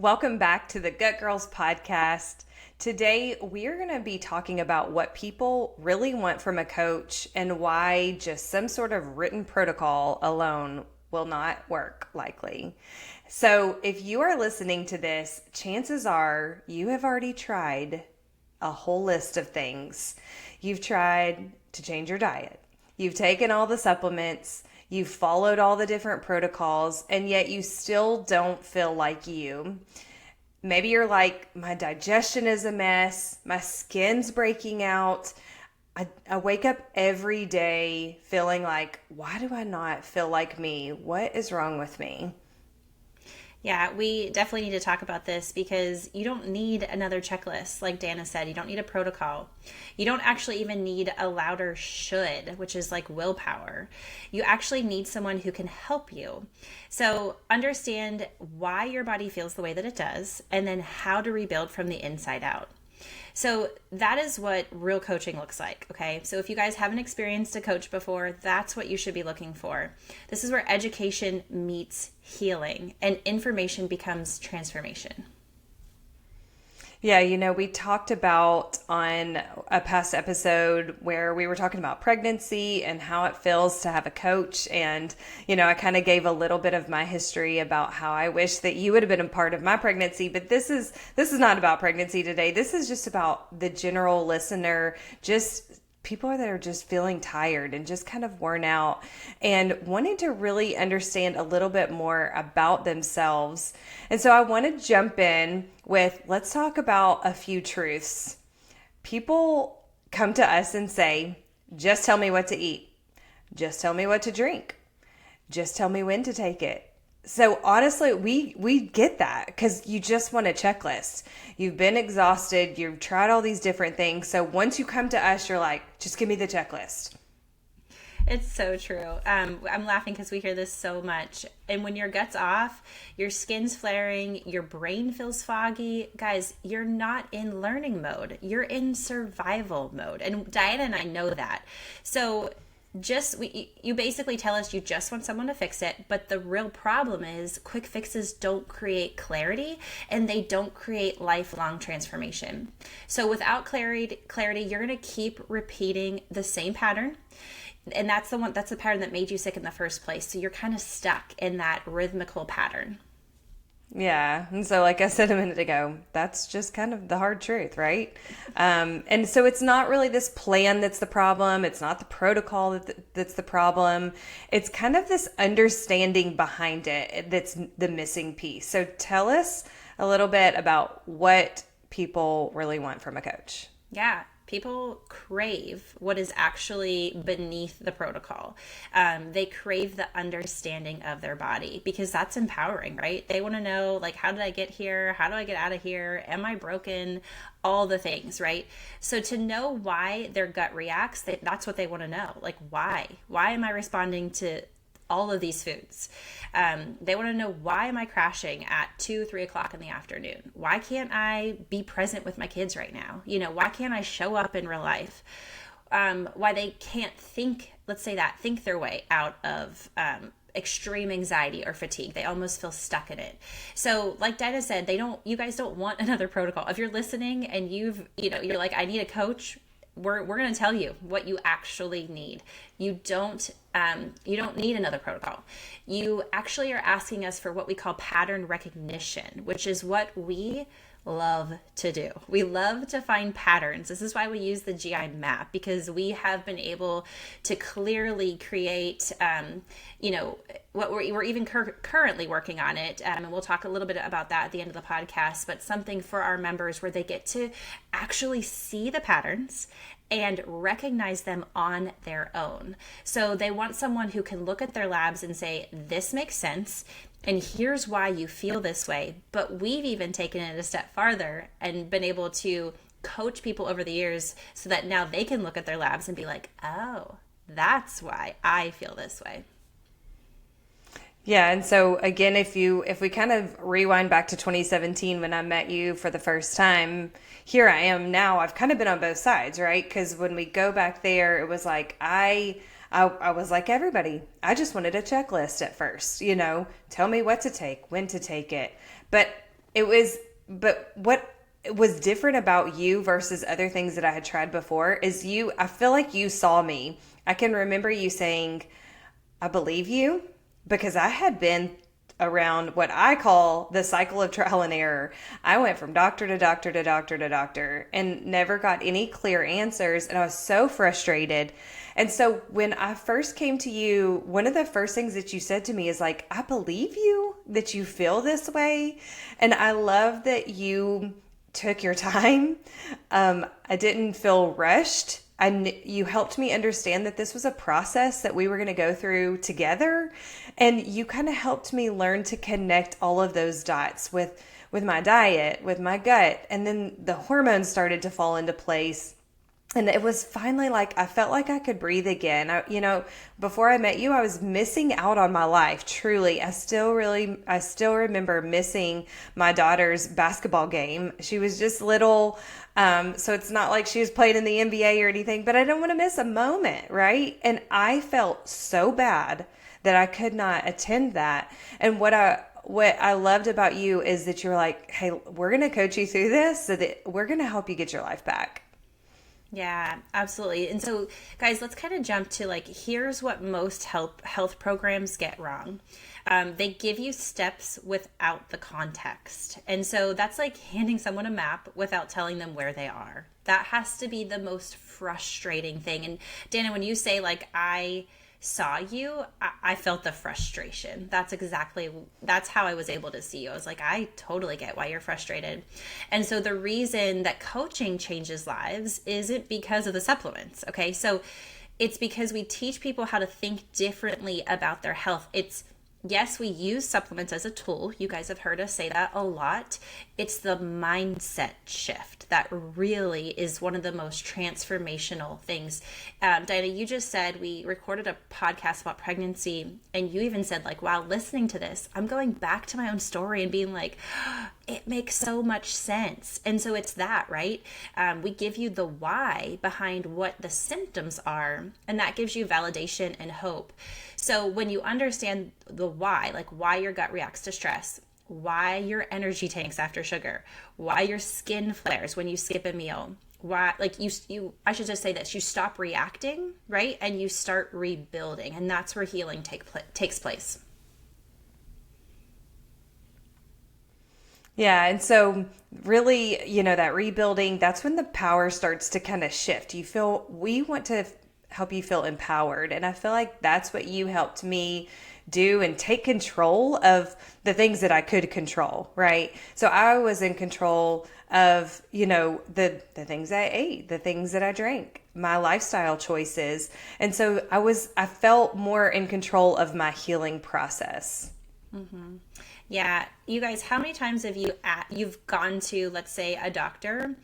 Welcome back to the Gut Girls podcast. Today, we are going to be talking about what people really want from a coach and why just some sort of written protocol alone will not work, likely. So, if you are listening to this, chances are you have already tried a whole list of things. You've tried to change your diet, you've taken all the supplements. You've followed all the different protocols, and yet you still don't feel like you. Maybe you're like, my digestion is a mess, my skin's breaking out. I wake up every day feeling like, why do I not feel like me? What is wrong with me? Yeah, we definitely need to talk about this because you don't need another checklist. Like Dana said, you don't need a protocol. You don't actually even need a louder should, which is like willpower. You actually need someone who can help you. So understand why your body feels the way that it does, and then how to rebuild from the inside out. So that is what real coaching looks like, okay? So if you guys haven't experienced a coach before, that's what you should be looking for. This is where education meets healing and information becomes transformation. Yeah, we talked about on a past episode where we were talking about pregnancy and how it feels to have a coach. And, I kind of gave a little bit of my history about how I wish that you would have been a part of my pregnancy. But this is not about pregnancy today. This is just about the general listener, just people that are just feeling tired and just kind of worn out and wanting to really understand a little bit more about themselves. And so I want to jump in with, let's talk about a few truths. People come to us and say, just tell me what to eat. Just tell me what to drink. Just tell me when to take it. So honestly, we get that because you just want a checklist. You've been exhausted. You've tried all these different things. So once you come to us, you're like, just give me the checklist. It's so true. I'm laughing because we hear this so much. And when your gut's off, your skin's flaring, your brain feels foggy. Guys, you're not in learning mode. You're in survival mode. And Diana and I know that. So you basically tell us you just want someone to fix it, but the real problem is quick fixes don't create clarity and they don't create lifelong transformation. So without clarity, you're going to keep repeating the same pattern. And that's the pattern that made you sick in the first place. So you're kind of stuck in that rhythmical pattern. Yeah. And so, like I said a minute ago, that's just kind of the hard truth, right? And so it's not really this plan that's the problem. It's not the protocol that's the problem. It's kind of this understanding behind it that's the missing piece. So tell us a little bit about what people really want from a coach. Yeah. People crave what is actually beneath the protocol. They crave the understanding of their body because that's empowering, right? They want to know, like, how did I get here? How do I get out of here? Am I broken? All the things, right? So to know why their gut reacts, that's what they want to know. Like, why? Why am I responding to all of these foods? They want to know, why am I crashing at 3 o'clock in the afternoon? Why can't I be present with my kids right now? Why can't I show up in real life? Why they can't think their way out of extreme anxiety or fatigue. They almost feel stuck in it. So like Dinah said, you guys don't want another protocol. If you're listening and you're like, I need a coach, we're going to tell you what you actually need. You don't need another protocol. You actually are asking us for what we call pattern recognition, which is what we love to do. We love to find patterns. This is why we use the GI map, because we have been able to clearly create, what we're even currently working on it. And we'll talk a little bit about that at the end of the podcast, but something for our members where they get to actually see the patterns and recognize them on their own. So they want someone who can look at their labs and say, this makes sense, and here's why you feel this way. But we've even taken it a step farther and been able to coach people over the years so that now they can look at their labs and be like, oh, that's why I feel this way. Yeah, and so again, if we kind of rewind back to 2017 when I met you for the first time, here I am now. I've kind of been on both sides, right? Because when we go back there, it was like I was like everybody. I just wanted a checklist at first, tell me what to take, when to take it. But it was, but what was different about you versus other things that I had tried before is I feel like you saw me. I can remember you saying, I believe you, because I had been around what I call the cycle of trial and error. I went from doctor to doctor to doctor to doctor and never got any clear answers. And I was so frustrated. And so when I first came to you, one of the first things that you said to me is like, I believe you that you feel this way. And I love that you took your time. I didn't feel rushed. You helped me understand that this was a process that we were going to go through together. And you kind of helped me learn to connect all of those dots with my diet, with my gut. And then the hormones started to fall into place. And it was finally like, I felt like I could breathe again. Before I met you, I was missing out on my life. Truly. I still remember missing my daughter's basketball game. She was just little. So it's not like she was playing in the NBA or anything, but I don't want to miss a moment. Right. And I felt so bad that I could not attend that. And what I loved about you is that you were like, hey, we're going to coach you through this so that we're going to help you get your life back. Yeah, absolutely. And so, guys, let's kind of jump to like, here's what most health programs get wrong. They give you steps without the context. And so that's like handing someone a map without telling them where they are. That has to be the most frustrating thing. And Dana, when you say like, I saw you, I felt the frustration. That's how I was able to see you. I was like, I totally get why you're frustrated. And so the reason that coaching changes lives isn't because of the supplements. Okay. So it's because we teach people how to think differently about their health. Yes, we use supplements as a tool. You guys have heard us say that a lot. It's the mindset shift that really is one of the most transformational things. Diana, you just said we recorded a podcast about pregnancy, and you even said like, wow, listening to this, I'm going back to my own story and being like, oh, it makes so much sense. And so it's that, right? We give you the why behind what the symptoms are, and that gives you validation and hope. So when you understand the why, like why your gut reacts to stress, why your energy tanks after sugar, why your skin flares when you skip a meal, why, like I should just say this, you stop reacting, right? And you start rebuilding. And that's where healing takes place. Yeah. And so really, that rebuilding, that's when the power starts to kind of shift. We want to help you feel empowered. And I feel like that's what you helped me do and take control of the things that I could control, right? So I was in control of, the things I ate, the things that I drank, my lifestyle choices. And so I felt more in control of my healing process. Mm-hmm. Yeah, you guys, how many times have you've gone to, let's say, a doctor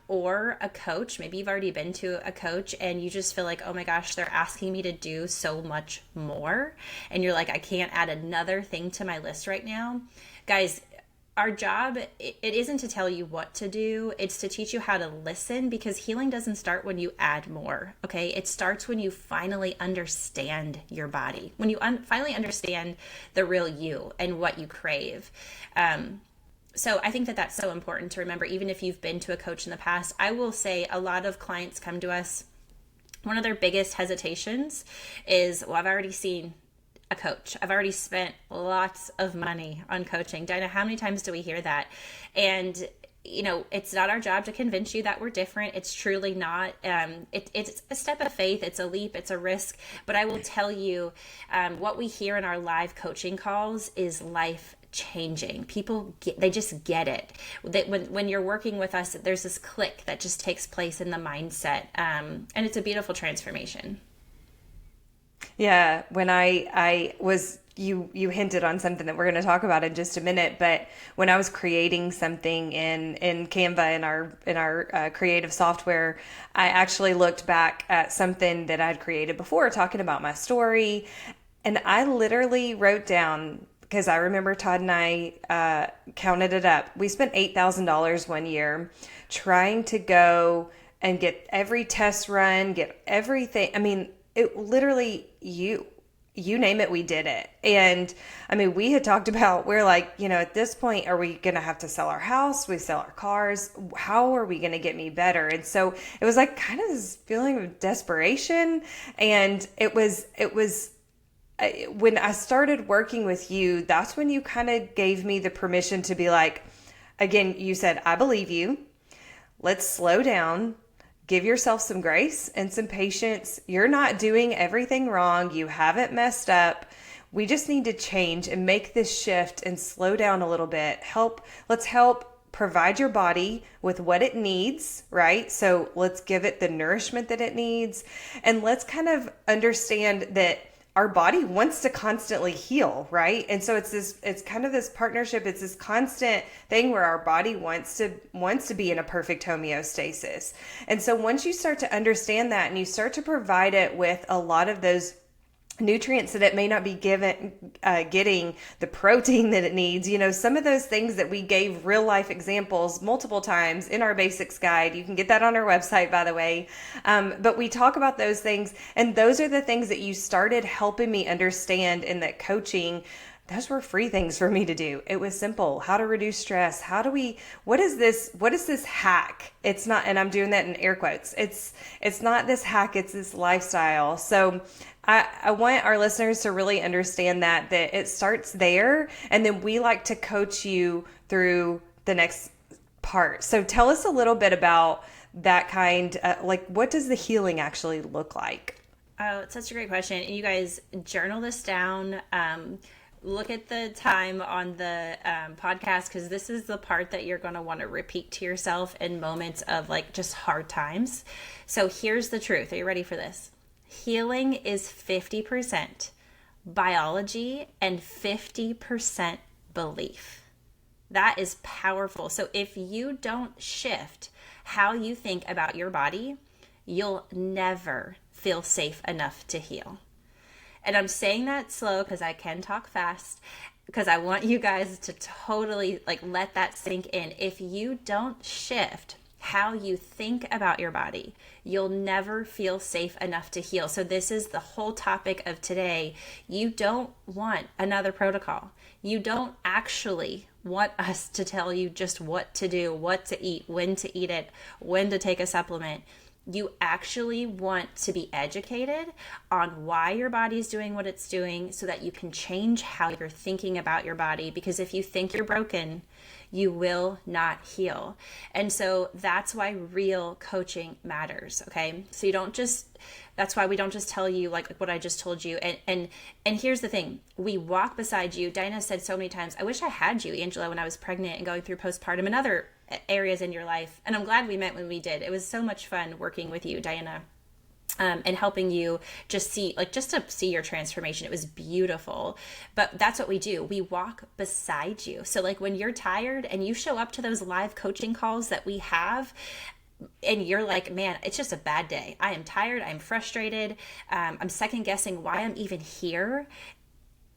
or a coach? Maybe you've already been to a coach and you just feel like, oh my gosh, they're asking me to do so much more. And you're like, I can't add another thing to my list right now. Guys, our job, it isn't to tell you what to do. It's to teach you how to listen, because healing doesn't start when you add more. Okay. It starts when you finally understand your body, when you finally understand the real you and what you crave. So I think that that's so important to remember, even if you've been to a coach in the past. I will say a lot of clients come to us. One of their biggest hesitations is, well, I've already seen a coach. I've already spent lots of money on coaching. Dinah, how many times do we hear that? And it's not our job to convince you that we're different. It's truly not. It's a step of faith. It's a leap. It's a risk. But I will tell you, what we hear in our live coaching calls is life changing. People they just get it. That when you're working with us, there's this click that just takes place in the mindset, and it's a beautiful transformation. Yeah, when I was, you hinted on something that we're going to talk about in just a minute, but when I was creating something in Canva, in our creative software, I actually looked back at something that I'd created before, talking about my story, and I literally wrote down, because I remember Todd and I counted it up. We spent $8,000 one year trying to go and get every test run, get everything. I mean, it literally, you name it, we did it. And I mean, we had talked about, we're like, at this point, are we going to have to sell our house? We sell our cars. How are we going to get me better? And so it was like kind of this feeling of desperation. And it was when I started working with you, that's when you kind of gave me the permission to be like, again, you said, I believe you. Let's slow down. Give yourself some grace and some patience. You're not doing everything wrong. You haven't messed up. We just need to change and make this shift and slow down a little bit. Let's help provide your body with what it needs, right? So let's give it the nourishment that it needs. And let's kind of understand that our body wants to constantly heal, right? And so it's kind of this partnership. It's this constant thing where our body wants to be in a perfect homeostasis. And so once you start to understand that and you start to provide it with a lot of those nutrients that it may not be getting the protein that it needs, some of those things that we gave real life examples multiple times in our basics guide. You can get that on our website, by the way. But we talk about those things, and those are the things that you started helping me understand in that coaching. Those were free things for me to do. It was simple. How to reduce stress. What is this hack? It's not, and I'm doing that in air quotes. It's not this hack, it's this lifestyle. So I want our listeners to really understand that it starts there, and then we like to coach you through the next part. So tell us a little bit about that kind, what does the healing actually look like? Oh, it's such a great question. You guys journal this down. Look at the time on the podcast, because this is the part that you're going to want to repeat to yourself in moments of just hard times. So here's the truth. Are you ready for this? Healing is 50% biology and 50% belief. That is powerful. So if you don't shift how you think about your body, you'll never feel safe enough to heal. And I'm saying that slow because I can talk fast, because I want you guys to totally let that sink in. If you don't shift how you think about your body, you'll never feel safe enough to heal. So this is the whole topic of today. You don't want another protocol. You don't actually want us to tell you just what to do, what to eat, when to eat it, when to take a supplement. You actually want to be educated on why your body is doing what it's doing, so that you can change how you're thinking about your body. Because if you think you're broken, you will not heal. And so that's why real coaching matters. Okay. So that's why we don't just tell you what I just told you. And here's the thing. We walk beside you. Diana said so many times, I wish I had you, Angela, when I was pregnant and going through postpartum and other areas in your life. And I'm glad we met when we did. It was so much fun working with you, Diana. And helping you just to see your transformation. It was beautiful. But that's what we do. We walk beside you. So when you're tired and you show up to those live coaching calls that we have, and you're like, man, it's just a bad day. I am tired. I'm frustrated. I'm second guessing why I'm even here.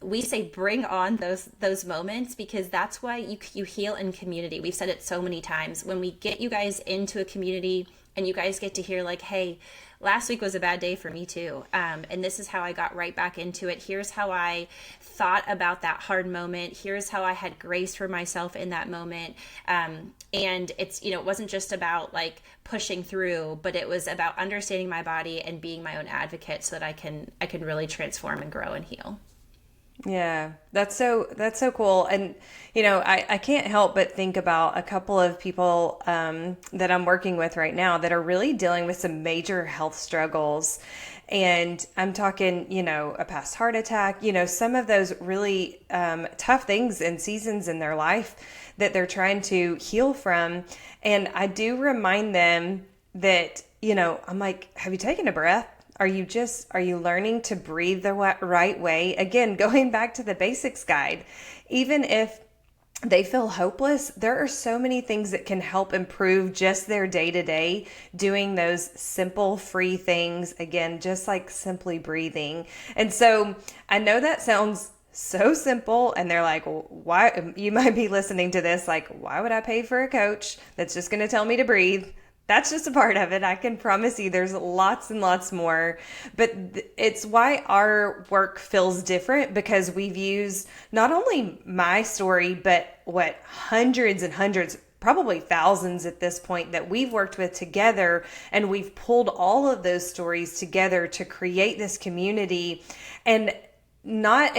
We say bring on those moments, because that's why you heal in community. We've said it so many times. When we get you guys into a community and you guys get to hear hey, last week was a bad day for me too. And this is how I got right back into it. Here's how I thought about that hard moment. Here's how I had grace for myself in that moment. And it's, it wasn't just about pushing through, but it was about understanding my body and being my own advocate, so that I can really transform and grow and heal. Yeah, that's so cool. And, I can't help but think about a couple of people that I'm working with right now that are really dealing with some major health struggles. And I'm talking, a past heart attack, some of those really tough things and seasons in their life that they're trying to heal from. And I do remind them that, I'm like, have you taken a breath? Are you learning to breathe the right way? Again, going back to the basics guide, even if they feel hopeless, there are so many things that can help improve just their day-to-day, doing those simple, free things. Again, just simply breathing. And so I know that sounds so simple, and they're like, well, why? You might be listening to this why would I pay for a coach that's just going to tell me to breathe? That's just a part of it. I can promise you there's lots and lots more. But it's why our work feels different, because we've used not only my story, but what hundreds and hundreds, probably thousands at this point, that we've worked with together. And we've pulled all of those stories together to create this community. And not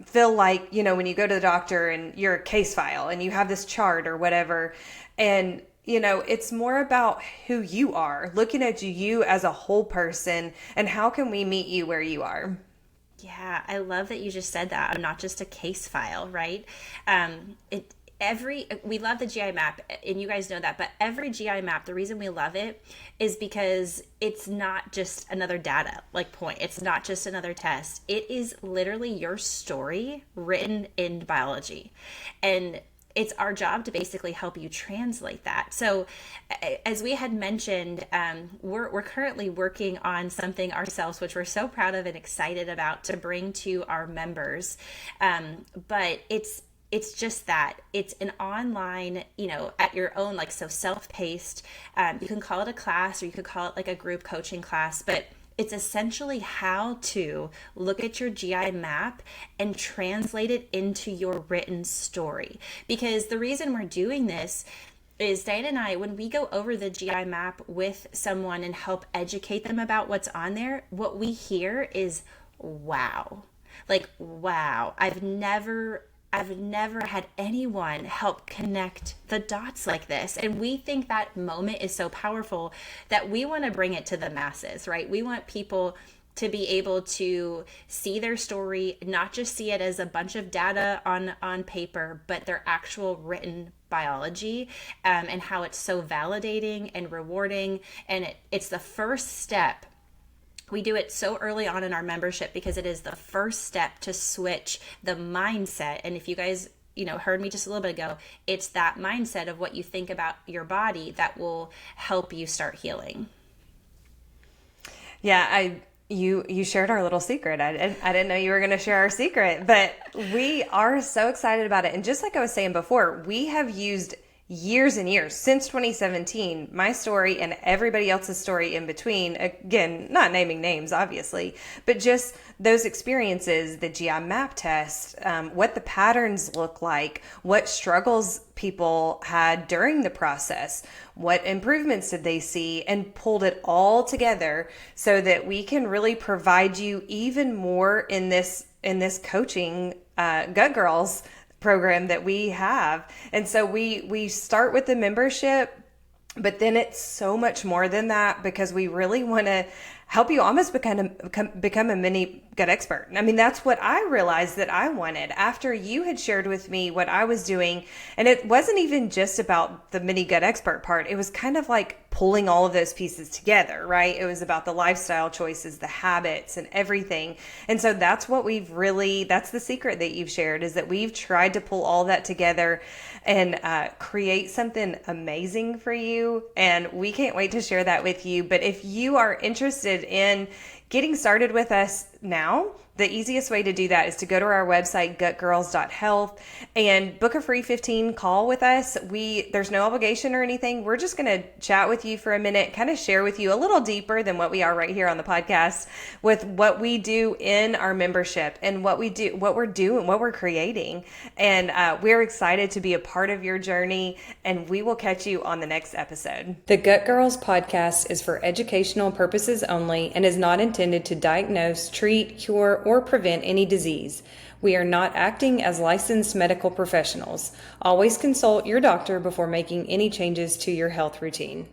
feel like, when you go to the doctor and you're a case file and you have this chart or whatever. And it's more about who you are, looking at you as a whole person, and how can we meet you where you are. Yeah, I love that you just said that. I'm not just a case file, right? We love the GI map, and you guys know that, but every GI map, the reason we love it is because it's not just another data point. It's not just another test. It is literally your story written in biology. And it's our job to basically help you translate that. So as we had mentioned, we're currently working on something ourselves, which we're so proud of and excited about to bring to our members. But it's just that it's an online, at your own, so self-paced. You can call it a class, or you could call it a group coaching class, but it's essentially how to look at your GI map and translate it into your written story. Because the reason we're doing this is Diane and I, when we go over the GI map with someone and help educate them about what's on there, what we hear is, wow. Wow, I've never had anyone help connect the dots like this. And we think that moment is so powerful that we want to bring it to the masses, right? We want people to be able to see their story, not just see it as a bunch of data on paper, but their actual written biology, and how it's so validating and rewarding. And it's the first step. We do it so early on in our membership because it is the first step to switch the mindset. And if you guys, heard me just a little bit ago, it's that mindset of what you think about your body that will help you start healing. Yeah, you shared our little secret. I didn't know you were going to share our secret, but we are so excited about it. And just like I was saying before, we have used years and years, since 2017, my story and everybody else's story in between, again, not naming names, obviously, but just those experiences, the GI map test, what the patterns look like, what struggles people had during the process, what improvements did they see, and pulled it all together so that we can really provide you even more in this coaching, Gut Girls program that we have. And so we start with the membership, but then it's so much more than that, because we really want to help you almost become a mini gut expert. I mean, that's what I realized that I wanted after you had shared with me what I was doing. And it wasn't even just about the mini gut expert part. It was kind of like pulling all of those pieces together, right? It was about the lifestyle choices, the habits, and everything. And so that's what that's the secret that you've shared, is that we've tried to pull all that together and create something amazing for you. And we can't wait to share that with you. But if you are interested in getting started with us now, the easiest way to do that is to go to our website, gutgirls.health, and book a free 15 call with us. There's no obligation or anything. We're just going to chat with you for a minute, kind of share with you a little deeper than what we are right here on the podcast, with what we do in our membership and what we're doing, what we're creating. And we're excited to be a part of your journey, and we will catch you on the next episode. The Gut Girls podcast is for educational purposes only and is not intended to diagnose, treat, cure, or prevent any disease. We are not acting as licensed medical professionals. Always consult your doctor before making any changes to your health routine.